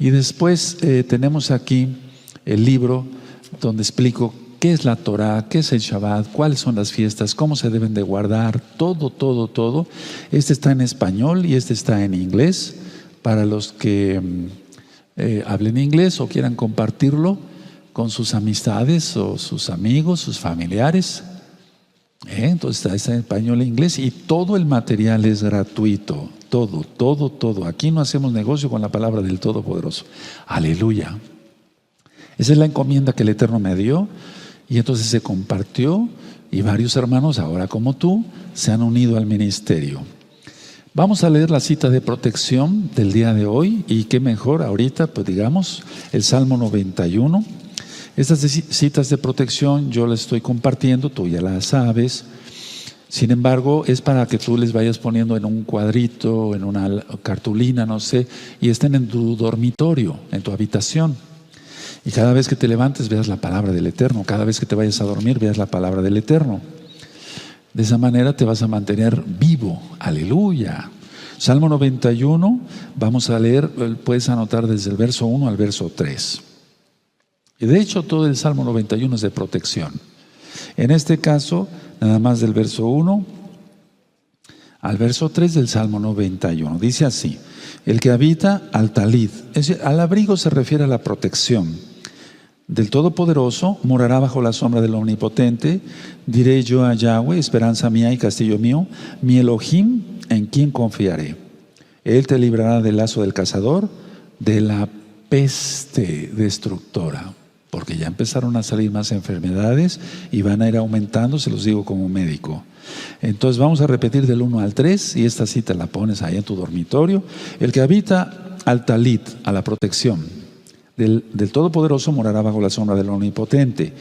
Y después tenemos aquí el libro donde explico qué es la Torah, qué es el Shabbat, cuáles son las fiestas, cómo se deben de guardar, todo. Este está en español y este está en inglés para los que hablen inglés o quieran compartirlo con sus amistades o sus amigos, sus familiares. Entonces está en español e inglés y todo el material es gratuito. Todo. Aquí no hacemos negocio con la palabra del Todopoderoso. Aleluya. Esa es la encomienda que el Eterno me dio y entonces se compartió y varios hermanos, ahora como tú, se han unido al ministerio. Vamos a leer la cita de protección del día de hoy y qué mejor ahorita, pues digamos, el Salmo 91. Estas citas de protección yo las estoy compartiendo, tú ya las sabes. Sin embargo, es para que tú les vayas poniendo en un cuadrito, en una cartulina, no sé, y estén en tu dormitorio, en tu habitación. Y cada vez que te levantes veas la palabra del Eterno, cada vez que te vayas a dormir veas la palabra del Eterno. De esa manera te vas a mantener vivo. Aleluya. Salmo 91, vamos a leer, puedes anotar desde el verso 1 al verso 3. Y de hecho todo el Salmo 91 es de protección. En este caso, nada más del verso 1 al verso 3 del Salmo 91. Dice así: el que habita al talid, es decir, al abrigo se refiere a la protección del Todopoderoso, morará bajo la sombra del Omnipotente. Diré yo a Yahweh, esperanza mía y castillo mío, mi Elohim, en quien confiaré. Él te librará del lazo del cazador, de la peste destructora. Porque ya empezaron a salir más enfermedades y van a ir aumentando, se los digo como médico. Entonces vamos a repetir del 1 al 3 y esta cita la pones ahí en tu dormitorio. El que habita al talit, a la protección del Todopoderoso, morará bajo la sombra del Omnipotente.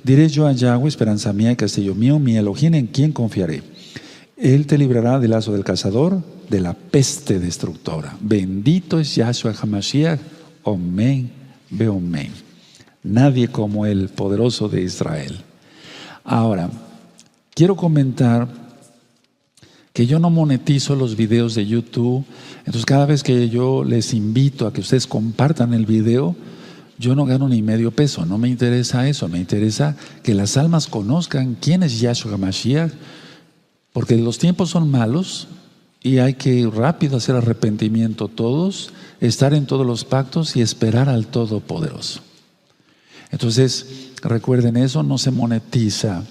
Diré yo a Yahweh, esperanza mía y castillo mío, mi Elohim, en quien confiaré. Él te librará del lazo del cazador, de la peste destructora. Bendito es Yahshua HaMashiach, Omen, Beomen. Nadie como el poderoso de Israel. Ahora, quiero comentar que yo no monetizo los videos de YouTube. Entonces cada vez que yo les invito a que ustedes compartan el video, yo no gano ni medio peso. No me interesa eso. Me interesa que las almas conozcan quién es Yahshua HaMashiach, porque los tiempos son malos y hay que rápido hacer arrepentimiento todos, estar en todos los pactos y esperar al Todopoderoso. Entonces, recuerden eso, no se monetiza.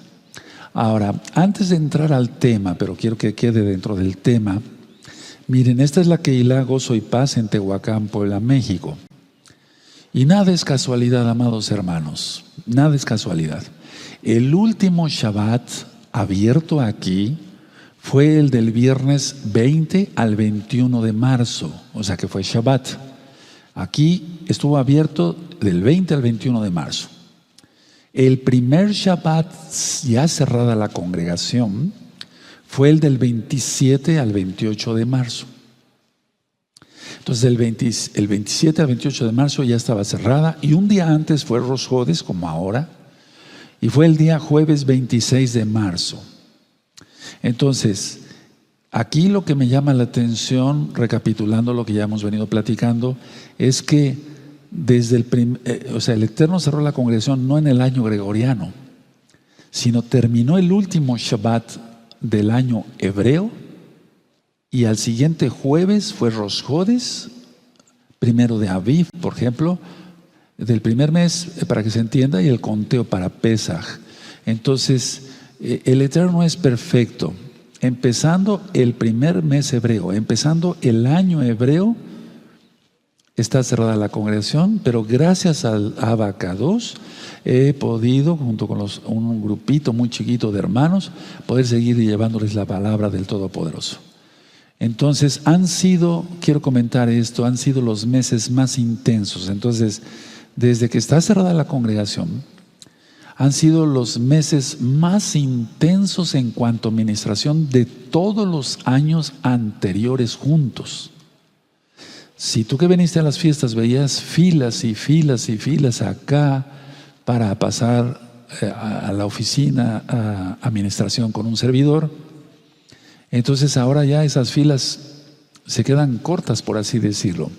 Ahora, antes de entrar al tema, pero quiero que quede dentro del tema, miren, esta es la Keilah Gozo y Paz en Tehuacán, Puebla, México. Y nada es casualidad, amados hermanos, nada es casualidad. El último Shabbat abierto aquí fue el del viernes 20 al 21 de marzo, o sea que fue Shabbat. Aquí estuvo abierto del 20 al 21 de marzo. El primer Shabbat ya cerrada la congregación fue el del 27 al 28 de marzo. Entonces el 27 al 28 de marzo ya estaba cerrada y un día antes fue Rosh Hodesh, como ahora, y fue el día jueves 26 de marzo. Entonces, aquí lo que me llama la atención, recapitulando lo que ya hemos venido platicando, es que desde el Eterno cerró la congregación no en el año gregoriano, sino terminó el último Shabbat del año hebreo y al siguiente jueves fue Rosh Hodesh, primero de Aviv, por ejemplo, del primer mes, para que se entienda, y el conteo para Pesaj. Entonces, el Eterno es perfecto. Empezando el primer mes hebreo, empezando el año hebreo, está cerrada la congregación, pero gracias al Abacados he podido, junto con un grupito muy chiquito de hermanos, poder seguir llevándoles la palabra del Todopoderoso. Entonces quiero comentar esto, han sido los meses más intensos. Entonces, desde que está cerrada la congregación, han sido los meses más intensos en cuanto a administración de todos los años anteriores juntos. Si tú que viniste a las fiestas veías filas y filas y filas acá para pasar a la oficina a administración con un servidor, entonces ahora ya esas filas se quedan cortas, por así decirlo.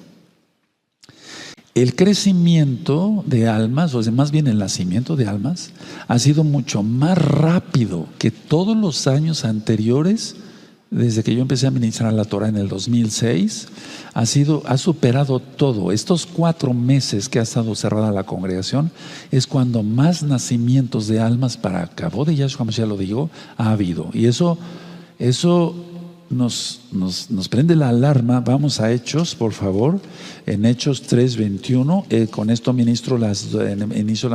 el crecimiento de almas, o sea, más bien el nacimiento de almas, ha sido mucho más rápido que todos los años anteriores. Desde que yo empecé a ministrar la Torah en el 2006, ha superado todo. Estos 4 meses que ha estado cerrada la congregación es cuando más nacimientos de almas para cabo de Yahshua Mashiach, lo digo, ha habido. Y eso nos prende la alarma. Vamos a Hechos, por favor, en Hechos 3:21. Con esto inicio la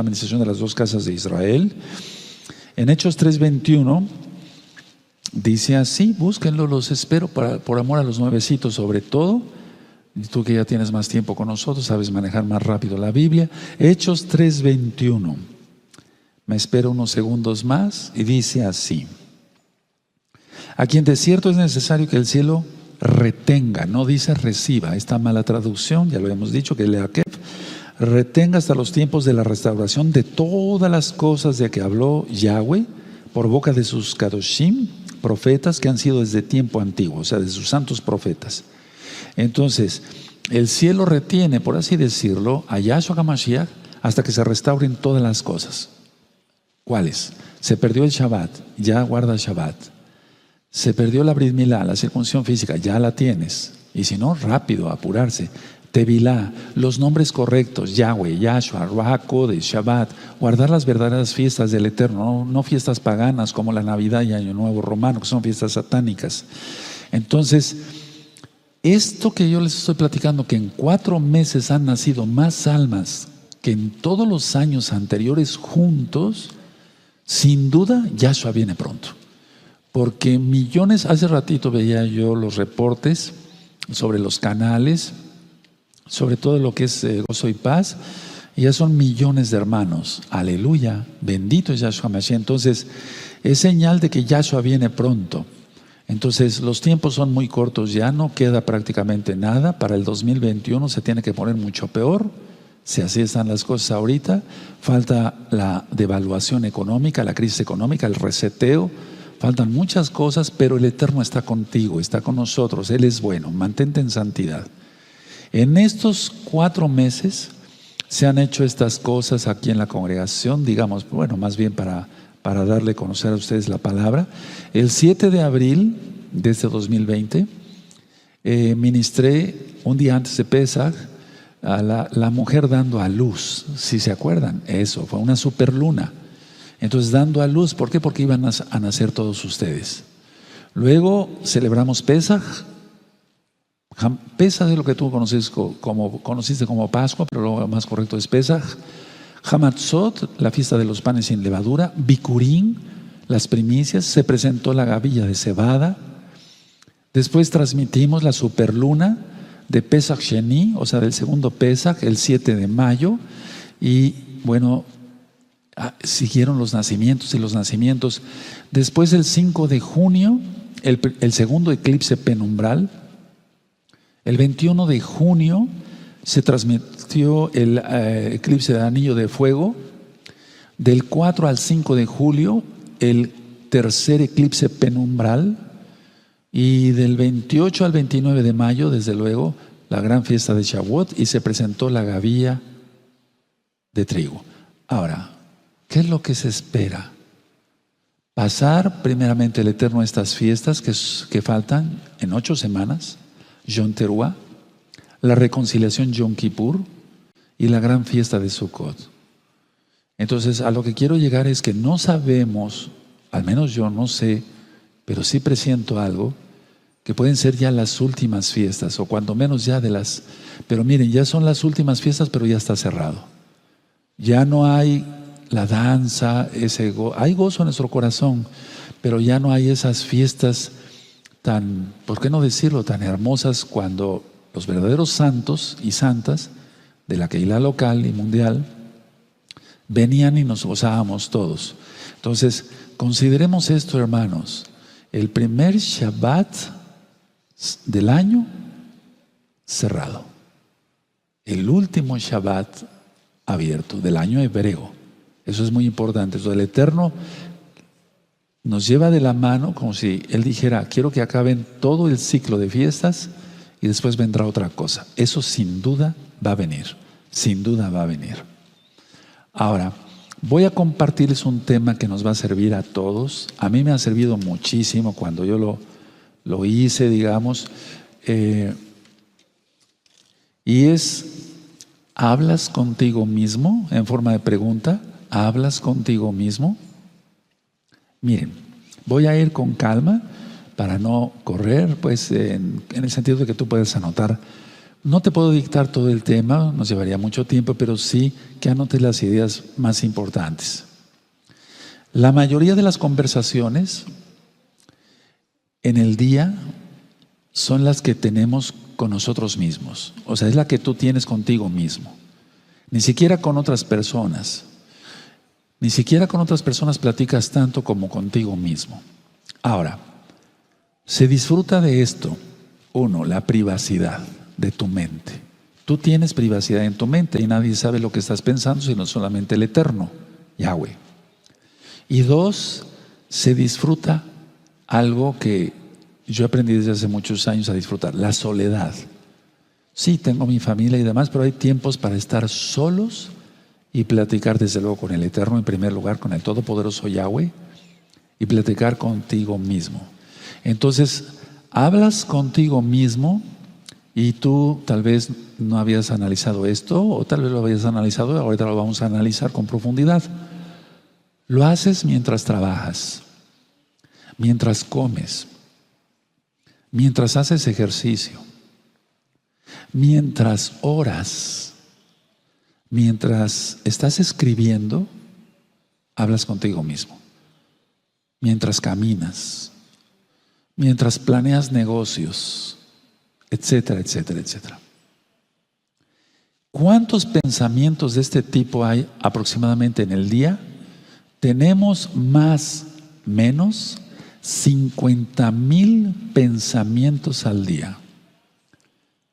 administración de las 2 casas de Israel. En Hechos 3:21 dice así, búsquenlo, los espero por amor a los nuevecitos sobre todo. Y tú que ya tienes más tiempo con nosotros, sabes manejar más rápido la Biblia. Hechos 3:21. Me espero unos segundos más y dice así: a quien de cierto es necesario que el cielo retenga, no dice reciba, esta mala traducción, ya lo hemos dicho, que lea que retenga hasta los tiempos de la restauración de todas las cosas de que habló Yahweh por boca de sus kadoshim, profetas que han sido desde tiempo antiguo, o sea, de sus santos profetas. Entonces, el cielo retiene, por así decirlo, a Yahshua HaMashiach hasta que se restauren todas las cosas. ¿Cuáles? Se perdió el Shabbat, ya guarda el Shabbat. Se perdió la Brit Milá, la circuncisión física, ya la tienes. Y si no, rápido, apurarse. Tevilá, los nombres correctos, Yahweh, Yahshua, Ruach HaKodesh, Shabbat, guardar las verdaderas fiestas del Eterno, no fiestas paganas como la Navidad y Año Nuevo Romano, que son fiestas satánicas. Entonces, esto que yo les estoy platicando, que en 4 meses han nacido más almas que en todos los años anteriores juntos, sin duda, Yahshua viene pronto. Porque millones, hace ratito veía yo los reportes sobre los canales, sobre todo lo que es Gozo y Paz, y ya son millones de hermanos. Aleluya, bendito es Yahshua Mashiach. Entonces, es señal de que Yahshua viene pronto. Entonces, los tiempos son muy cortos, ya no queda prácticamente nada. Para el 2021 se tiene que poner mucho peor, si así están las cosas ahorita. Falta la devaluación económica, la crisis económica, el reseteo. Faltan muchas cosas, pero el Eterno está contigo, está con nosotros. Él es bueno, mantente en santidad. En estos 4 meses se han hecho estas cosas aquí en la congregación, digamos, bueno, más bien para darle a conocer a ustedes la palabra. El 7 de abril de este 2020, ministré un día antes de Pesach a la mujer dando a luz, si se acuerdan, eso, fue una superluna. Entonces, dando a luz, ¿por qué? Porque iban a nacer todos ustedes. Luego celebramos Pesach. Pesach es lo que tú conociste como Pascua, pero lo más correcto es Pesach. Hamatzot, la fiesta de los panes sin levadura. Bikurim, las primicias. Se presentó la gavilla de cebada. Después transmitimos la superluna de Pesach Sheni, o sea, del segundo Pesach, el 7 de mayo. Y bueno, siguieron los nacimientos y los nacimientos. Después, el 5 de junio, el segundo eclipse penumbral. El 21 de junio se transmitió el eclipse del anillo de fuego. Del 4 al 5 de julio, el tercer eclipse penumbral. Y del 28 al 29 de mayo, desde luego, la gran fiesta de Shavuot, y se presentó la gavilla de trigo. Ahora, ¿qué es lo que se espera? Pasar primeramente el Eterno a estas fiestas que faltan en 8 semanas. Yom Teruah, la reconciliación Yom Kippur y la gran fiesta de Sukkot. Entonces, a lo que quiero llegar es que no sabemos, al menos yo no sé, pero sí presiento algo, que pueden ser ya las últimas fiestas, o cuando menos ya pero miren, ya son las últimas fiestas, pero ya está cerrado. Ya no hay la danza, hay gozo en nuestro corazón, pero ya no hay esas fiestas tan, ¿por qué no decirlo?, tan hermosas, cuando los verdaderos santos y santas de la Keilah local y mundial venían y nos gozábamos todos. Entonces, consideremos esto, hermanos: el primer Shabbat del año cerrado, el último Shabbat abierto del año hebreo. Eso es muy importante. Entonces, el Eterno nos lleva de la mano como si Él dijera: quiero que acaben todo el ciclo de fiestas y después vendrá otra cosa. Eso sin duda va a venir. sin duda va a venir. Ahora, voy a compartirles un tema que nos va a servir a todos. A mí me ha servido muchísimo cuando yo lo hice, digamos, y es, ¿hablas contigo mismo? En forma de pregunta, ¿hablas contigo mismo? Miren, voy a ir con calma para no correr, pues en el sentido de que tú puedes anotar. No te puedo dictar todo el tema, nos llevaría mucho tiempo, pero sí que anotes las ideas más importantes. La mayoría de las conversaciones en el día son las que tenemos con nosotros mismos. O sea, es la que tú tienes contigo mismo. Ni siquiera con otras personas. Ni siquiera con otras personas platicas tanto como contigo mismo. Ahora, se disfruta de esto. Uno, la privacidad de tu mente. Tú tienes privacidad en tu mente y nadie sabe lo que estás pensando sino solamente el Eterno, Yahweh. Y dos, se disfruta algo que yo aprendí desde hace muchos años a disfrutar, la soledad. Sí, tengo mi familia y demás, pero hay tiempos para estar solos y platicar desde luego con el Eterno en primer lugar, con el Todopoderoso Yahweh, y platicar contigo mismo. Entonces, hablas contigo mismo y tú tal vez no habías analizado esto o tal vez lo habías analizado, ahorita lo vamos a analizar con profundidad. Lo haces mientras trabajas, mientras comes, mientras haces ejercicio, mientras oras, mientras estás escribiendo, hablas contigo mismo. Mientras caminas, mientras planeas negocios, etcétera, etcétera, etcétera. ¿Cuántos pensamientos de este tipo hay aproximadamente en el día? Tenemos más, menos, 50,000 pensamientos al día.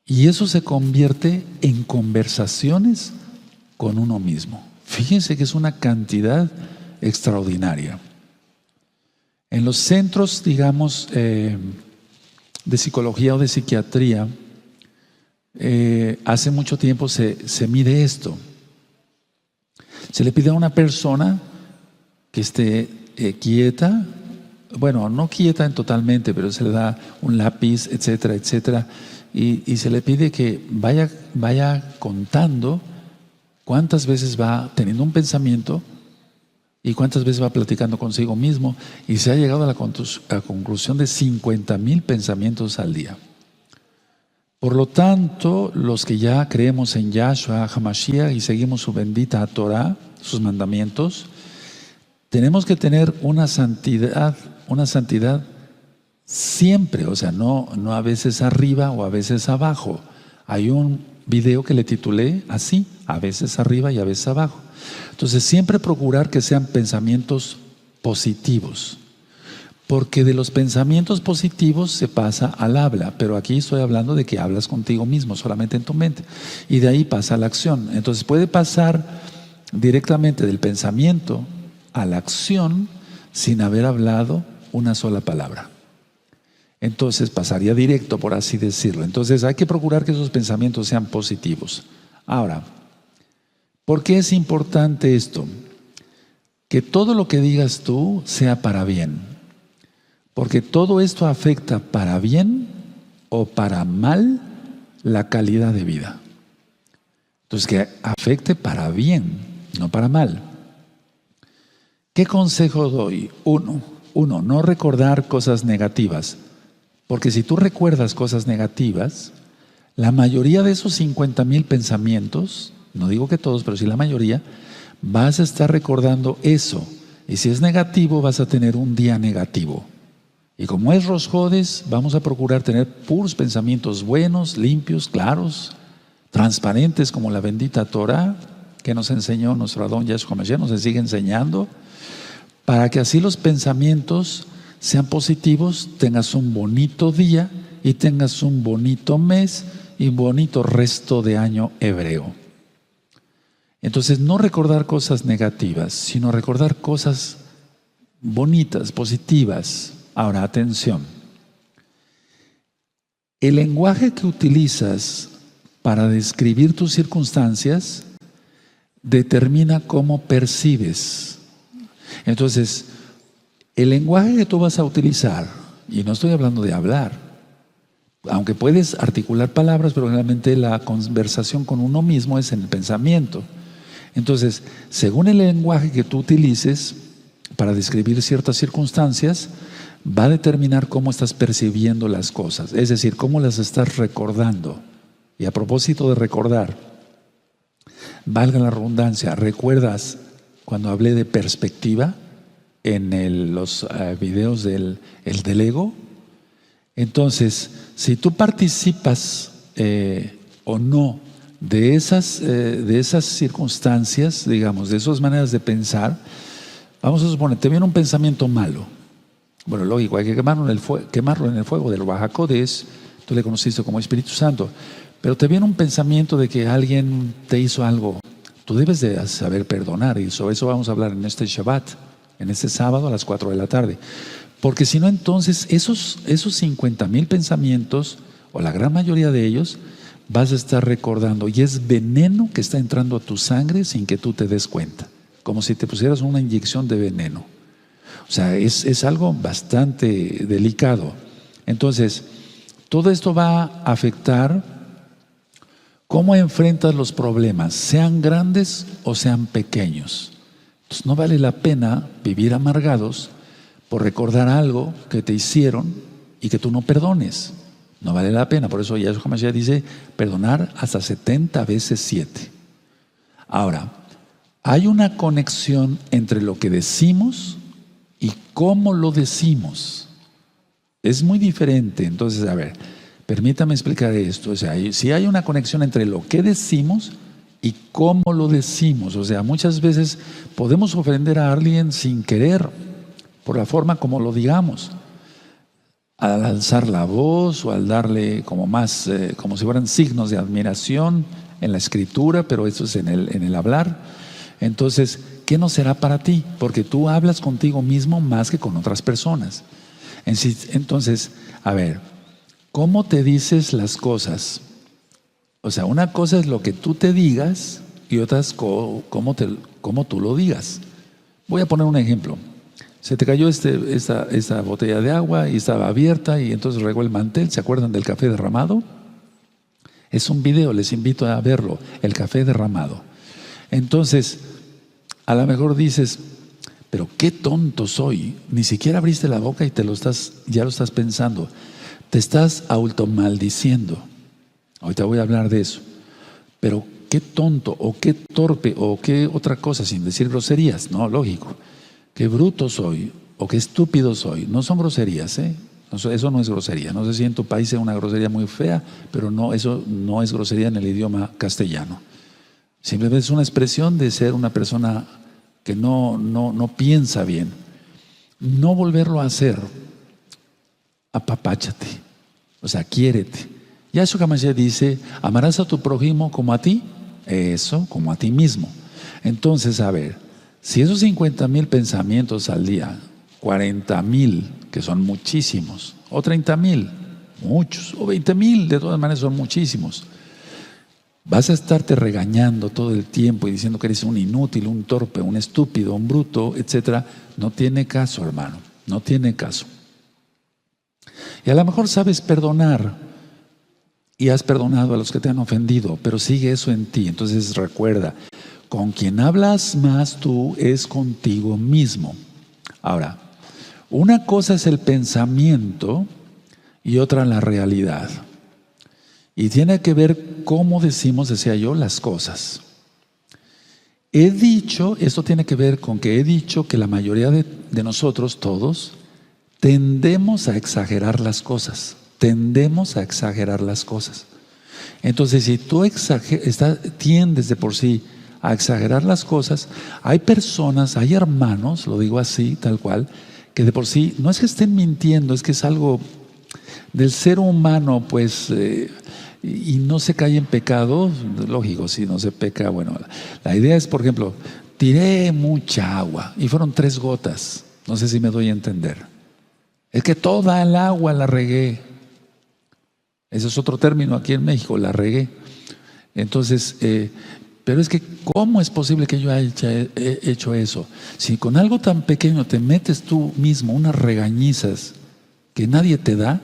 Y eso se convierte en conversaciones con uno mismo. Fíjense que es una cantidad extraordinaria. En los centros, digamos, de psicología o de psiquiatría, hace mucho tiempo se mide esto. Se le pide a una persona que esté quieta, bueno, no quieta totalmente, pero se le da un lápiz, etcétera, etcétera, y se le pide que vaya contando cuántas veces va teniendo un pensamiento y cuántas veces va platicando consigo mismo, y se ha llegado a la conclusión de 50,000 pensamientos al día. Por lo tanto, los que ya creemos en Yahshua HaMashiach y seguimos su bendita Torah, sus mandamientos, tenemos que tener una santidad siempre, o sea, no a veces arriba o a veces abajo. Hay un video que le titulé así, a veces arriba y a veces abajo. Entonces, siempre procurar que sean pensamientos positivos, porque de los pensamientos positivos se pasa al habla, pero aquí estoy hablando de que hablas contigo mismo, solamente en tu mente, y de ahí pasa a la acción. Entonces, puede pasar directamente del pensamiento a la acción sin haber hablado una sola palabra. Entonces pasaría directo, por así decirlo. Entonces hay que procurar que esos pensamientos sean positivos. Ahora, ¿por qué es importante esto? Que todo lo que digas tú sea para bien. Porque todo esto afecta para bien o para mal la calidad de vida. Entonces que afecte para bien, no para mal. ¿Qué consejo doy? Uno, no recordar cosas negativas. Porque si tú recuerdas cosas negativas, la mayoría de esos 50,000 pensamientos, no digo que todos, pero sí la mayoría, vas a estar recordando eso. Y si es negativo, vas a tener un día negativo. Y como es Rosh Hodesh, vamos a procurar tener puros pensamientos buenos, limpios, claros, transparentes, como la bendita Torah que nos enseñó nuestro Adón Yahshua Mashiach, nos sigue enseñando, para que así los pensamientos sean positivos, tengas un bonito día y tengas un bonito mes y un bonito resto de año hebreo. Entonces, no recordar cosas negativas, sino recordar cosas bonitas, positivas. Ahora, atención. El lenguaje que utilizas para describir tus circunstancias determina cómo percibes. Entonces, el lenguaje que tú vas a utilizar, y no estoy hablando de hablar, aunque puedes articular palabras, pero realmente la conversación con uno mismo es en el pensamiento. Entonces, según el lenguaje que tú utilices para describir ciertas circunstancias, va a determinar cómo estás percibiendo las cosas, es decir, cómo las estás recordando. Y a propósito de recordar, valga la redundancia, ¿recuerdas cuando hablé de perspectiva en los videos del ego? Entonces, si tú participas o no de esas circunstancias, digamos, de esas maneras de pensar, vamos a suponer, te viene un pensamiento malo. Bueno, lógico, hay que quemarlo en el fuego del Ruach HaKodesh. Tú le conociste como Espíritu Santo. Pero te viene un pensamiento de que alguien te hizo algo. Tú debes de saber perdonar, y sobre eso vamos a hablar en este Shabbat, en este sábado a las 4 de la tarde. Porque si no, entonces esos 50,000 pensamientos, o la gran mayoría de ellos, vas a estar recordando, y es veneno que está entrando a tu sangre sin que tú te des cuenta, como si te pusieras una inyección de veneno. O sea, es algo bastante delicado. Entonces, todo esto va a afectar cómo enfrentas los problemas, sean grandes o sean pequeños. Entonces, no vale la pena vivir amargados por recordar algo que te hicieron y que tú no perdones. No vale la pena. Por eso Yahshua HaMashiach dice perdonar hasta 70 veces 7. Ahora, hay una conexión entre lo que decimos y cómo lo decimos. Es muy diferente. Entonces, a ver, permítame explicar esto. O sea, si hay una conexión entre lo que decimos y cómo lo decimos. O sea, muchas veces podemos ofender a alguien sin querer, por la forma como lo digamos. Al alzar la voz o al darle como más, como si fueran signos de admiración en la escritura, pero eso es en el hablar. Entonces, ¿qué no será para ti? Porque tú hablas contigo mismo más que con otras personas. Entonces, a ver, ¿cómo te dices las cosas? O sea, una cosa es lo que tú te digas y otra es cómo tú lo digas. Voy a poner un ejemplo. Se te cayó esta botella de agua y estaba abierta y entonces regó el mantel. ¿Se acuerdan del café derramado? Es un video, les invito a verlo, el café derramado. Entonces, a lo mejor dices, pero qué tonto soy. Ni siquiera abriste la boca y ya lo estás pensando. Te estás automaldiciendo. Ahorita voy a hablar de eso. Pero qué tonto o qué torpe o qué otra cosa, sin decir groserías. No, lógico. Qué bruto soy o qué estúpido soy. No son groserías, ¿eh? Eso no es grosería. No sé si en tu país es una grosería muy fea, pero no, eso no es grosería en el idioma castellano. Simplemente es una expresión de ser una persona que no piensa bien. No volverlo a hacer. Apapáchate. O sea, quiérete. Yahshua HaMashiach dice, amarás a tu prójimo como a ti. Eso, como a ti mismo. Entonces, a ver, si esos 50,000 pensamientos al día, 40,000, que son muchísimos, o 30,000, muchos, o 20,000, de todas maneras son muchísimos, vas a estarte regañando todo el tiempo y diciendo que eres un inútil, un torpe, un estúpido, un bruto, etcétera. No tiene caso, hermano, no tiene caso. Y a lo mejor sabes perdonar y has perdonado a los que te han ofendido, pero sigue eso en ti. Entonces recuerda, con quien hablas más tú es contigo mismo. Ahora, una cosa es el pensamiento y otra la realidad. Y tiene que ver cómo decimos, decía yo, las cosas. Esto tiene que ver con que he dicho que la mayoría de nosotros, todos, tendemos a exagerar las cosas. Tendemos a exagerar las cosas. Entonces, si tú tiendes de por sí a exagerar las cosas, hay personas, hay hermanos, lo digo así, tal cual, que de por sí, no es que estén mintiendo, es que es algo del ser humano, pues, y no se cae en pecado, lógico, si no se peca, bueno, la idea es, por ejemplo, tiré mucha agua y fueron 3 gotas, no sé si me doy a entender. Es que toda el agua la regué. Ese es otro término aquí en México, la regué. Entonces, pero es que, ¿cómo es posible que yo haya hecho eso? Si con algo tan pequeño te metes tú mismo unas regañizas que nadie te da,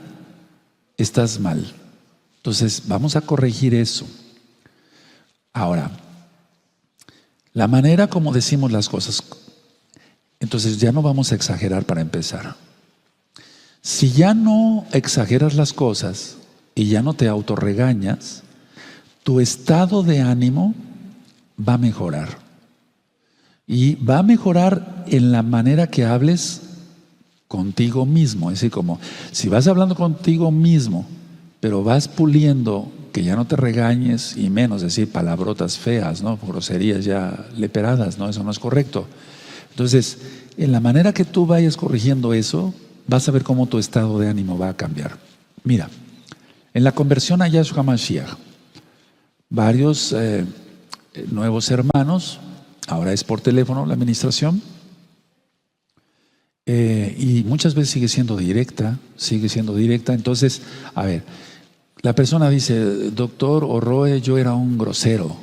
estás mal. Entonces, vamos a corregir eso. Ahora, la manera como decimos las cosas, entonces ya no vamos a exagerar para empezar. Si ya no exageras las cosas y ya no te autorregañas, tu estado de ánimo va a mejorar. Y va a mejorar en la manera que hables contigo mismo. Es decir, como si vas hablando contigo mismo, pero vas puliendo que ya no te regañes y menos decir palabrotas feas, ¿no? Groserías ya leperadas, ¿no? Eso no es correcto. Entonces, en la manera que tú vayas corrigiendo eso, vas a ver cómo tu estado de ánimo va a cambiar. Mira, en la conversión a Yahshua Mashiach, varios nuevos hermanos, ahora es por teléfono la administración, y muchas veces sigue siendo directa. Entonces, a ver, la persona dice: doctor Orroe, yo era un grosero,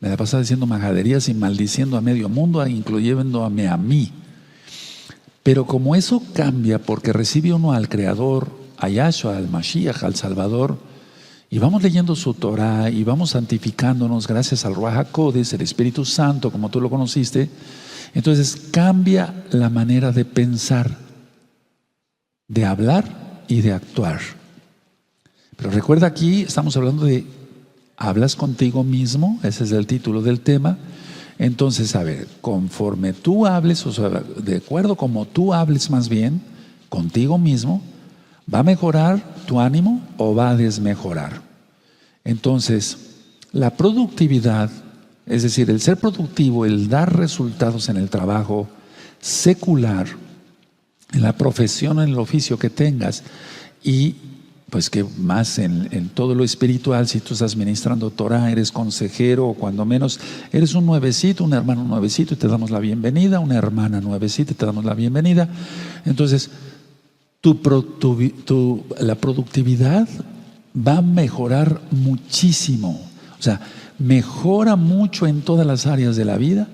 me la pasaba diciendo majaderías y maldiciendo a medio mundo, incluyéndome a mí. Pero como eso cambia porque recibe uno al Creador, a Yahshua, al Mashiach, al Salvador, y vamos leyendo su Torah y vamos santificándonos gracias al Ruach HaKodesh, el Espíritu Santo, como tú lo conociste, entonces cambia la manera de pensar, de hablar y de actuar. Pero recuerda, aquí estamos hablando de hablas contigo mismo, ese es el título del tema. Entonces, a ver, conforme tú hables, o sea, de acuerdo como tú hables más bien contigo mismo, ¿va a mejorar tu ánimo o va a desmejorar? Entonces, la productividad, es decir, el ser productivo, el dar resultados en el trabajo secular, en la profesión, en el oficio que tengas, y pues que más en todo lo espiritual, si tú estás ministrando Torah, eres consejero, o cuando menos eres un nuevecito, un hermano nuevecito, y te damos la bienvenida, una hermana nuevecita, y te damos la bienvenida. Entonces, la productividad va a mejorar muchísimo. O sea, mejora mucho en todas las áreas de la vida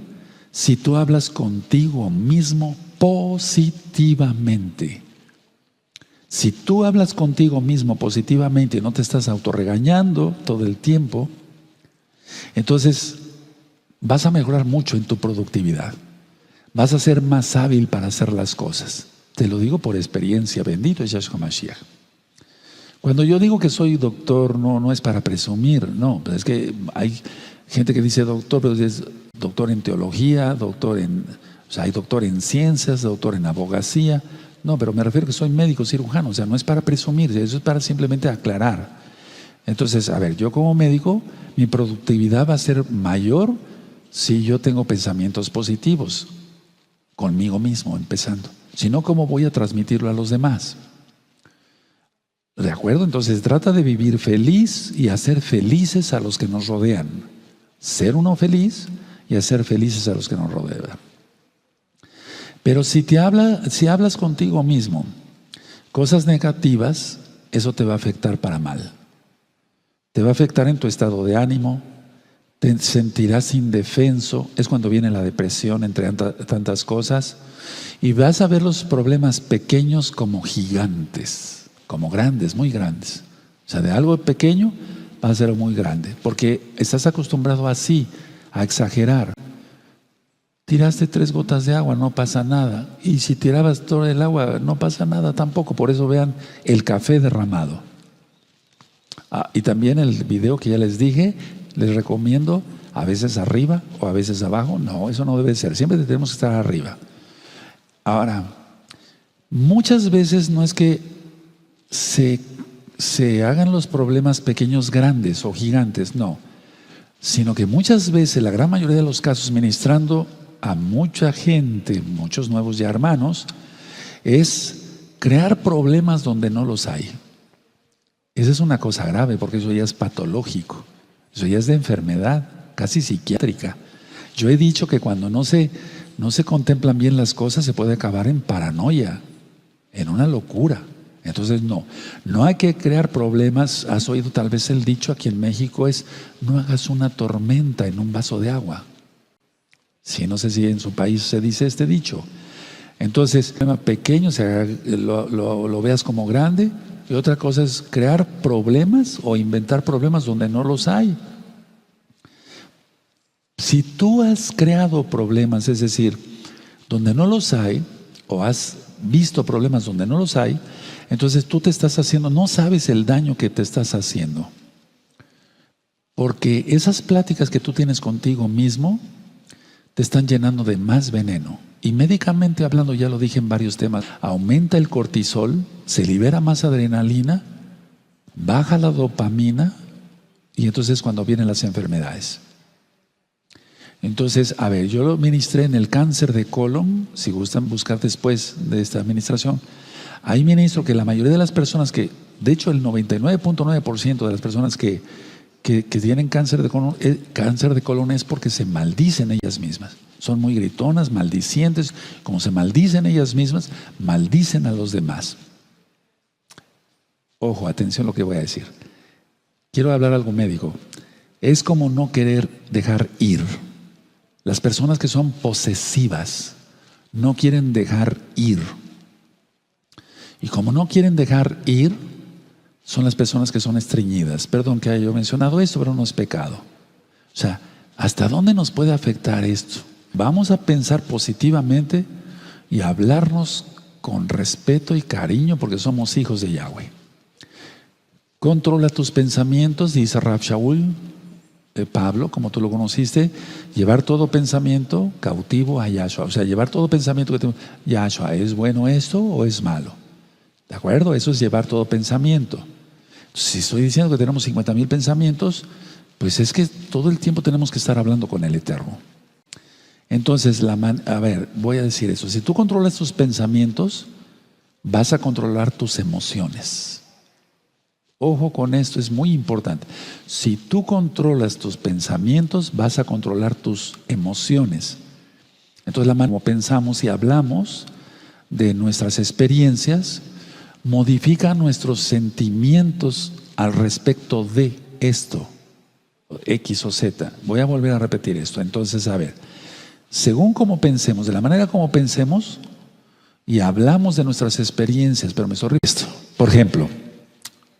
si tú hablas contigo mismo positivamente. Si tú hablas contigo mismo positivamente y no te estás autorregañando todo el tiempo, entonces vas a mejorar mucho en tu productividad. Vas a ser más hábil para hacer las cosas. Te lo digo por experiencia, bendito es Yahshua Mashiach. Cuando yo digo que soy doctor, no es para presumir, no, es que hay gente que dice doctor, pero es doctor en teología, o sea, hay doctor en ciencias, doctor en abogacía. No, pero me refiero que soy médico cirujano, o sea, no es para presumir, eso es para simplemente aclarar. Entonces, a ver, yo como médico, mi productividad va a ser mayor si yo tengo pensamientos positivos, conmigo mismo empezando. Si no, ¿cómo voy a transmitirlo a los demás? ¿De acuerdo? Entonces trata de vivir feliz y hacer felices a los que nos rodean. Ser uno feliz y hacer felices a los que nos rodean. Pero si hablas contigo mismo cosas negativas, eso te va a afectar para mal. Te va a afectar en tu estado de ánimo, te sentirás indefenso, es cuando viene la depresión, entre tantas cosas, y vas a ver los problemas pequeños como gigantes, como grandes, muy grandes. O sea, de algo pequeño va a ser muy grande, porque estás acostumbrado así, a exagerar. Tiraste 3 gotas de agua, no pasa nada. Y si tirabas todo el agua, no pasa nada tampoco. Por eso vean el café derramado. Y también el video que ya les dije, les recomiendo a veces arriba o a veces abajo. No, eso no debe ser. Siempre tenemos que estar arriba. Ahora, muchas veces no es que se hagan los problemas pequeños grandes o gigantes, no. Sino que muchas veces, la gran mayoría de los casos, ministrando a mucha gente, muchos nuevos ya hermanos, es crear problemas donde no los hay. Esa es una cosa grave, porque eso ya es patológico, eso ya es de enfermedad, casi psiquiátrica. Yo he dicho que cuando no se contemplan bien las cosas, se puede acabar en paranoia, en una locura. Entonces no hay que crear problemas. Has oído tal vez el dicho aquí en México es: no hagas una tormenta en un vaso de agua. Sí, no sé si en su país se dice este dicho. Entonces, tema pequeño, o sea, lo veas como grande. Y otra cosa es crear problemas o inventar problemas donde no los hay. Si tú has creado problemas, es decir, donde no los hay, o has visto problemas donde no los hay, entonces tú te estás haciendo, no sabes el daño que te estás haciendo. Porque esas pláticas que tú tienes contigo mismo te están llenando de más veneno. Y médicamente hablando, ya lo dije en varios temas, aumenta el cortisol, se libera más adrenalina, baja la dopamina, y entonces es cuando vienen las enfermedades. Entonces, a ver, yo lo ministré en el cáncer de colon. Si gustan buscar después de esta administración, ahí ministro que la mayoría de las personas que, de hecho el 99.9% de las personas que tienen cáncer de colon es porque se maldicen ellas mismas. Son muy gritonas, maldicientes. Como se maldicen ellas mismas, maldicen a los demás. Ojo, atención a lo que voy a decir. Quiero hablar algo médico. Es como no querer dejar ir. Las personas que son posesivas no quieren dejar ir. Y como no quieren dejar ir, son las personas que son estreñidas. Perdón que haya yo mencionado esto, pero no es pecado. O sea, ¿hasta dónde nos puede afectar esto? Vamos a pensar positivamente y a hablarnos con respeto y cariño porque somos hijos de Yahweh. Controla tus pensamientos, dice Rav Shaul, Pablo, como tú lo conociste, llevar todo pensamiento cautivo a Yahshua. O sea, llevar todo pensamiento que tengo, Yahshua, ¿es bueno esto o es malo? ¿De acuerdo? Eso es llevar todo pensamiento. Si estoy diciendo que tenemos 50,000 pensamientos, pues es que todo el tiempo tenemos que estar hablando con el Eterno. Entonces, a ver, voy a decir eso. Si tú controlas tus pensamientos, vas a controlar tus emociones. Ojo con esto, es muy importante. Si tú controlas tus pensamientos, vas a controlar tus emociones. Entonces, la manera como pensamos y hablamos de nuestras experiencias modifica nuestros sentimientos al respecto de esto, X o Z. Voy a volver a repetir esto. Entonces, a ver, según como pensemos, de la manera como pensemos y hablamos de nuestras experiencias, pero me sorprende esto. Por ejemplo,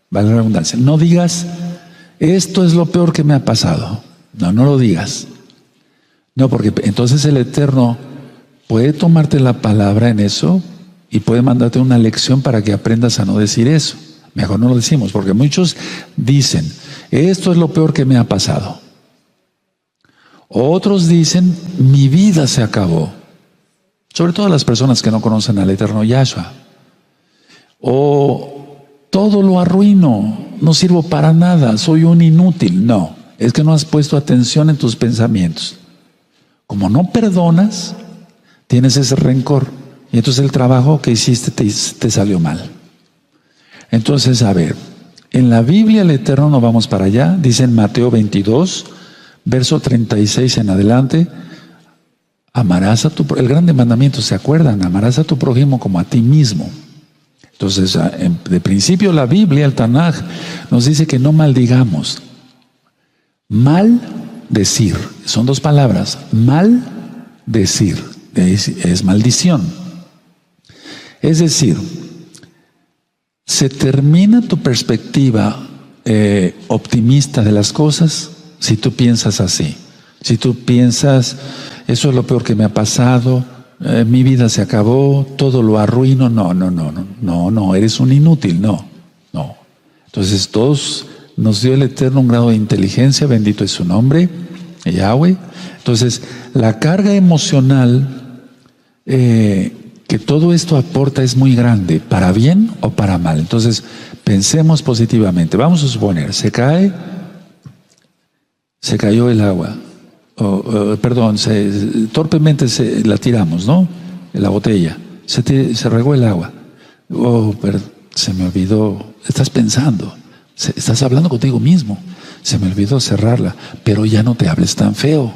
vale la redundancia, no digas, esto es lo peor que me ha pasado. No lo digas. No, porque entonces el Eterno puede tomarte la palabra en eso y puede mandarte una lección para que aprendas a no decir eso. Mejor no lo decimos, porque muchos dicen, esto es lo peor que me ha pasado. Otros dicen, mi vida se acabó. Sobre todo las personas que no conocen al Eterno Yahshua. O todo lo arruino, no sirvo para nada, soy un inútil. No, es que no has puesto atención en tus pensamientos. Como no perdonas, tienes ese rencor. Y entonces el trabajo que hiciste te salió mal. Entonces, a ver, en la Biblia el Eterno, no vamos para allá, dice en Mateo 22, verso 36 en adelante, amarás a el grande mandamiento, ¿se acuerdan? Amarás a tu prójimo como a ti mismo. Entonces, de principio la Biblia, el Tanaj, nos dice que no maldigamos. Mal decir, son dos palabras, mal decir, es maldición. Es decir, se termina tu perspectiva optimista de las cosas si tú piensas así. Si tú piensas, eso es lo peor que me ha pasado, mi vida se acabó, todo lo arruino. No, eres un inútil, no. Entonces todos nos dio el Eterno un grado de inteligencia, bendito es su nombre, Yahweh. Entonces la carga emocional que todo esto aporta es muy grande, para bien o para mal. Entonces pensemos positivamente. Vamos a suponer, se cayó el agua. Torpemente la tiramos, ¿no? La botella. Se regó el agua. Pero se me olvidó. Estás pensando. Estás hablando contigo mismo. Se me olvidó cerrarla. Pero ya no te hables tan feo.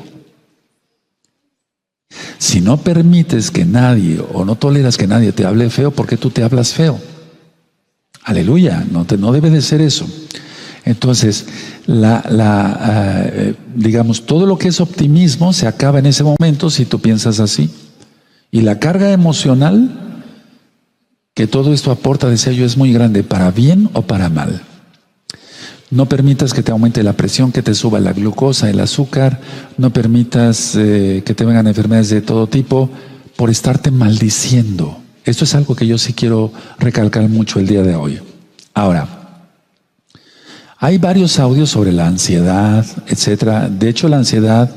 Si no permites que nadie o no toleras que nadie te hable feo, ¿por qué tú te hablas feo? Aleluya, no debe de ser eso. Entonces, digamos, todo lo que es optimismo se acaba en ese momento si tú piensas así. Y la carga emocional que todo esto aporta, decía yo, es muy grande, para bien o para mal. No permitas que te aumente la presión, que te suba la glucosa, el azúcar. No permitas que te vengan enfermedades de todo tipo por estarte maldiciendo. Esto es algo que yo sí quiero recalcar mucho el día de hoy. Ahora, hay varios audios sobre la ansiedad, etcétera. De hecho, la ansiedad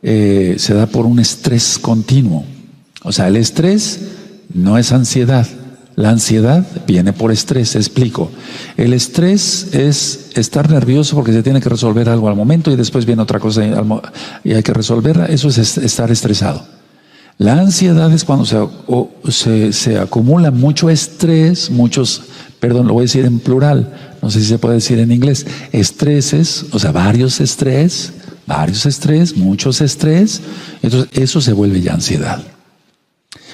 se da por un estrés continuo. O sea, el estrés no es ansiedad. La ansiedad viene por estrés, explico. El estrés es estar nervioso porque se tiene que resolver algo al momento y después viene otra cosa y hay que resolverla. Eso es estar estresado. La ansiedad es cuando se acumula mucho estrés, lo voy a decir en plural, no sé si se puede decir en inglés, estreses, o sea, varios estrés, muchos estrés, entonces eso se vuelve ya ansiedad.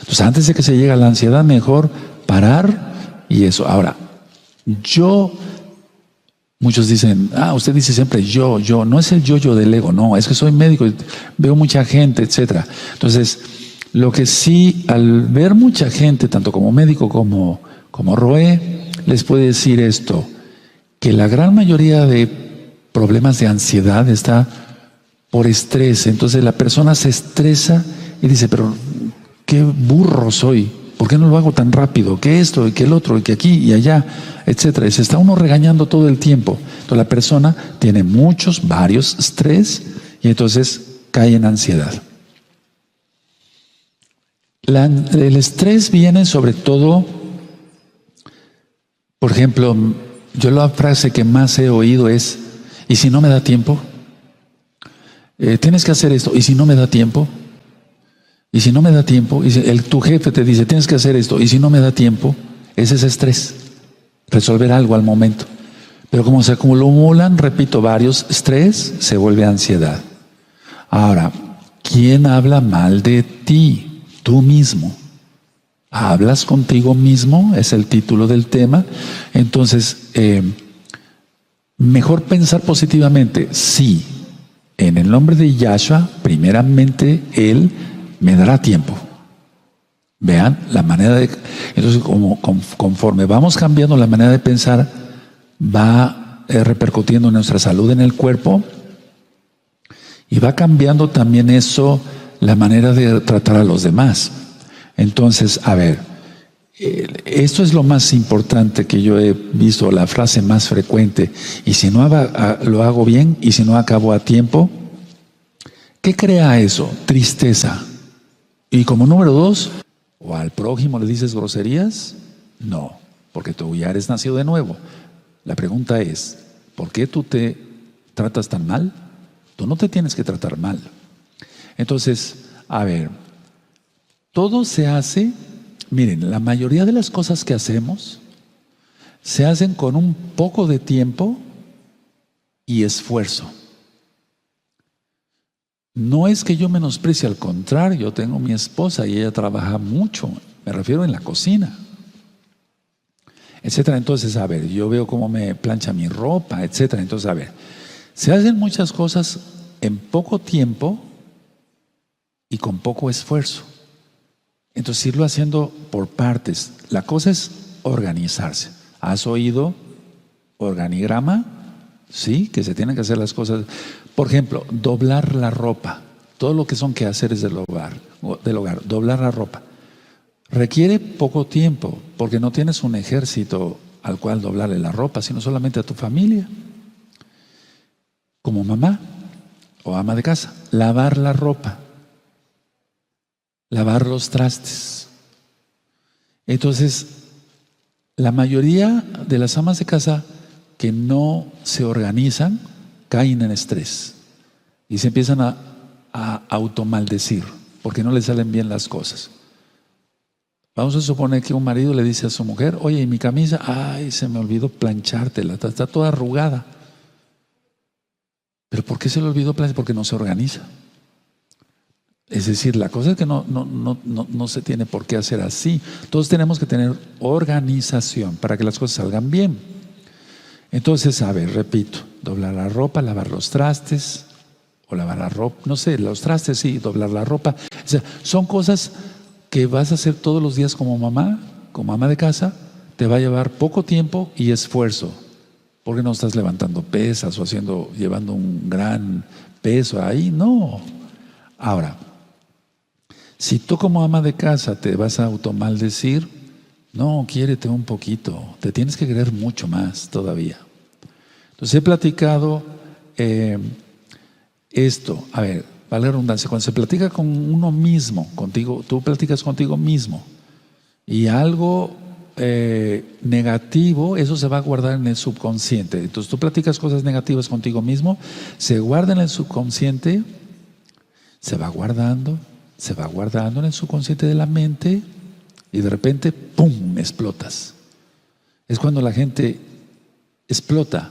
Entonces, antes de que se llegue a la ansiedad, mejor parar y eso. Ahora, muchos dicen, usted dice siempre yo, no es el yo del ego, no, es que soy médico, veo mucha gente, etcétera. Entonces, lo que sí, al ver mucha gente, tanto como médico como Roé, les puede decir esto, que la gran mayoría de problemas de ansiedad está por estrés. Entonces la persona se estresa y dice, pero qué burro soy, ¿por qué no lo hago tan rápido? Que esto y que el otro y que aquí y allá, etcétera. Y se está uno regañando todo el tiempo. Entonces la persona tiene varios estrés y entonces cae en ansiedad. El estrés viene sobre todo, por ejemplo, yo la frase que más he oído es, ¿y si no me da tiempo? Tienes que hacer esto, ¿y si no me da tiempo? Y si no me da tiempo, tu jefe te dice, tienes que hacer esto, y si no me da tiempo, ese es estrés, resolver algo al momento. Pero como se acumulan, repito, varios estrés, se vuelve ansiedad. Ahora, ¿quién habla mal de ti? Tú mismo. ¿Hablas contigo mismo? Es el título del tema. Entonces, mejor pensar positivamente. Sí, en el nombre de Yahshua, primeramente, Él me dará tiempo. Vean la manera de... Entonces, conforme vamos cambiando la manera de pensar, va repercutiendo en nuestra salud en el cuerpo y va cambiando también eso, la manera de tratar a los demás. Entonces, a ver, esto es lo más importante que yo he visto, la frase más frecuente. Y si no lo hago bien, y si no acabo a tiempo, ¿qué crea eso? Tristeza. Y como número 2, ¿o al prójimo le dices groserías? No, porque tú ya eres nacido de nuevo. La pregunta es, ¿por qué tú te tratas tan mal? Tú no te tienes que tratar mal. Entonces, a ver, todo se hace, miren, la mayoría de las cosas que hacemos se hacen con un poco de tiempo y esfuerzo. No es que yo menosprecie, al contrario, yo tengo mi esposa y ella trabaja mucho, me refiero en la cocina, etcétera. Entonces, a ver, yo veo cómo me plancha mi ropa, etcétera. Entonces, a ver, se hacen muchas cosas en poco tiempo y con poco esfuerzo. Entonces, irlo haciendo por partes. La cosa es organizarse. ¿Has oído organigrama? Sí, que se tienen que hacer las cosas. Por ejemplo, doblar la ropa. Todo lo que son quehaceres del hogar, doblar la ropa. Requiere poco tiempo, porque no tienes un ejército al cual doblarle la ropa, sino solamente a tu familia. Como mamá o ama de casa. Lavar la ropa. Lavar los trastes. Entonces, la mayoría de las amas de casa que no se organizan caen en estrés y se empiezan a automaldecir porque no les salen bien las cosas. Vamos a suponer que un marido le dice a su mujer, oye, ¿y mi camisa? Ay, se me olvidó planchártela, está toda arrugada. ¿Pero por qué se le olvidó planchar? Porque no se organiza. Es decir, la cosa es que no se tiene por qué hacer así. Todos tenemos que tener organización para que las cosas salgan bien. Entonces, a ver, repito, doblar la ropa, lavar los trastes, o lavar la ropa, no sé, los trastes sí, doblar la ropa. O sea, son cosas que vas a hacer todos los días como ama de casa, te va a llevar poco tiempo y esfuerzo, porque no estás levantando pesas o llevando un gran peso ahí, no. Ahora, si tú como ama de casa te vas a automaldecir, no, quiérete un poquito, te tienes que querer mucho más todavía. Entonces he platicado esto, a ver, vale la redundancia, cuando se platica con uno mismo, contigo, tú platicas contigo mismo y algo negativo, eso se va a guardar en el subconsciente. Entonces tú platicas cosas negativas contigo mismo, se guarda en el subconsciente, se va guardando en el subconsciente de la mente y de repente, ¡pum!, explotas. Es cuando la gente explota.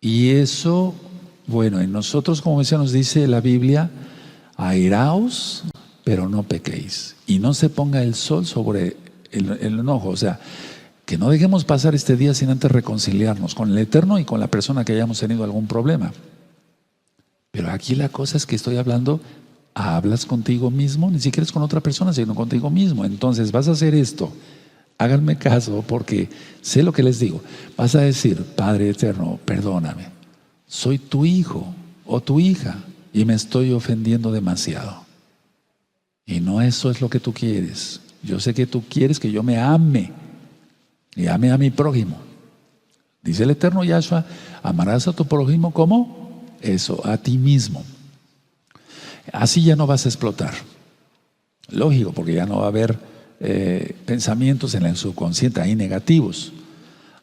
Y eso, bueno, en nosotros, como decía, nos dice la Biblia, airaos, pero no pequéis. Y no se ponga el sol sobre el enojo. O sea, que no dejemos pasar este día sin antes reconciliarnos con el Eterno y con la persona que hayamos tenido algún problema. Pero aquí la cosa es que estoy hablando, hablas contigo mismo, ni siquiera es con otra persona, sino contigo mismo. Entonces vas a hacer esto. Háganme caso porque sé lo que les digo. Vas a decir, Padre Eterno, perdóname. Soy tu hijo o tu hija y me estoy ofendiendo demasiado. Y no eso es lo que tú quieres. Yo sé que tú quieres que yo me ame y ame a mi prójimo. Dice el Eterno Yahshua, amarás a tu prójimo como eso, a ti mismo. Así ya no vas a explotar. Lógico, porque ya no va a haber pensamientos en el subconsciente ahí negativos.